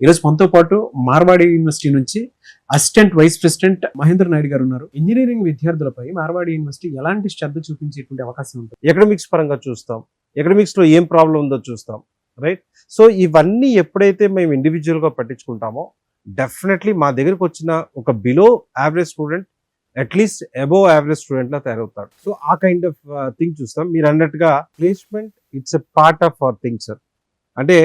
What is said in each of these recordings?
ఈరోజు మనతో పాటు మార్వాడి యూనివర్సిటీ నుంచి assistant vice president Mahendra Naidu గారు ఉన్నారు. ఇంజనీరింగ్ విద్యార్థులపై మార్వాడి యూనివర్సిటీ ఎలాంటి శ్రద్ధ చూపించేటువంటి అవకాశం ఉంటుంది? ఎకడమిక్స్ పరంగా చూస్తాం, ఎకడమిక్స్ లో ఏం ప్రాబ్లం ఉందో చూస్తాం, రైట్? సో ఇవన్నీ ఎప్పుడైతే మేము ఇండివిజువల్ గా పట్టించుకుంటామో డెఫినెట్లీ మా దగ్గరకు వచ్చిన ఒక below average student at least above average student లా తయారవుతాడు. సో ఆ కైండ్ ఆఫ్ థింగ్ చూస్తాం. మీరు అన్నట్టుగా placement it's a part of our thing sir. అంటే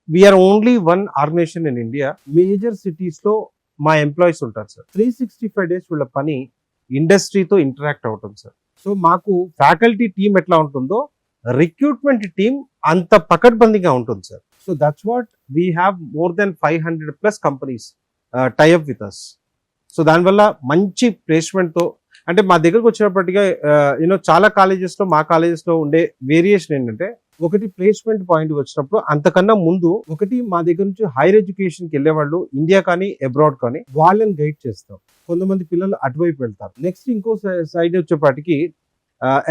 we are only one organisation in India. Major cities లో మా ఎంప్లాయీస్ ఉంటారు సార్. 365 days వీళ్ళ పని ఇండస్ట్రీతో ఇంటరాక్ట్ అవుతుంది సార్. సో మాకు ఫ్యాకల్టీ టీమ్ ఎట్లా ఉంటుందో రిక్రూట్మెంట్ టీమ్ అంత పకడ్బందీగా ఉంటుంది సార్. So that's what we have more then 500+ companies tie up with us. So దానివల్ల మంచి ప్లేస్మెంట్తో, అంటే మా దగ్గరకు వచ్చినప్పటికీ చాలా కాలేజెస్లో మా కాలేజెస్లో ఉండే వేరియేషన్ ఏంటంటే, ఒకటి ప్లేస్మెంట్ పాయింట్ వచ్చినప్పుడు అంతకన్నా ముందు మా దగ్గర నుంచి హైయర్ ఎడ్యుకేషన్కి వెళ్ళేవాళ్ళు ఇండియా కానీ అబ్రాడ్ కానీ వాళ్ళని గైడ్ చేస్తాం. కొంతమంది పిల్లలు అటువైపు వెళ్తారు. నెక్స్ట్ ఇంకో సైడ్ వచ్చేపాటికి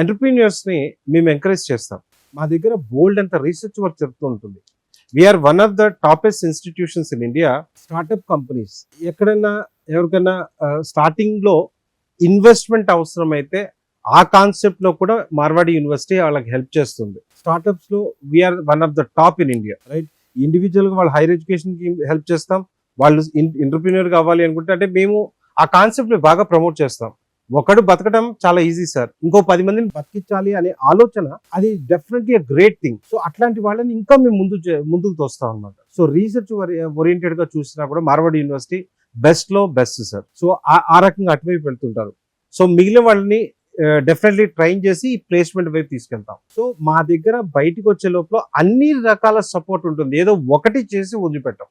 ఎంటర్ప్రీనియర్స్ ని మేము ఎంకరేజ్ చేస్తాం. మా దగ్గర బోల్డ్ అంత రీసెర్చ్ వర్క్ జరుగుతూ ఉంటుంది. We are one of the topest institutions in India. Startup companies ఎక్కడైనా ఎవరికైనా స్టార్టింగ్ లో ఇన్వెస్ట్మెంట్ అవసరం అయితే ఆ కాన్సెప్ట్ లో కూడా మార్వాడి యూనివర్సిటీ వాళ్ళకి హెల్ప్ చేస్తుంది. స్టార్ట్అప్స్ లో we are one of the top in India, right? Individual గా వాళ్ళ హైయర్ ఎడ్యుకేషన్ కి హెల్ప్ చేస్తాం. వాళ్ళు ఎంటర్ప్రీనియర్ కావాలి అనుకుంటే అంటే మేము ఆ కాన్సెప్ట్ ని బాగా ప్రమోట్ చేస్తాం. ఒకడు బతకడం చాలా ఈజీ సార్, ఇంకో 10 మందిని బతికించాలి అనే ఆలోచన అది definitely a great thing. So అట్లాంటి వాళ్ళని ఇంకా మేము ముందుకు తోస్తాం అనమాట. సో రీసెర్చ్ ఓరియంటెడ్ గా చూసినా కూడా మార్వాడి యూనివర్సిటీ బెస్ట్ లో బెస్ట్ సార్. సో ఆ రకంగా అటువైపు వెళ్తుంటారు. సో మిగిలిన వాళ్ళని డెఫినెట్లీ ట్రైన్ చేసి ప్లేస్మెంట్ వైపు తీసుకెళ్తాం. సో మా దగ్గర బయటకు వచ్చే లోపల అన్ని రకాల సపోర్ట్ ఉంటుంది. ఏదో ఒకటి చేసి వదిలిపెట్టాం.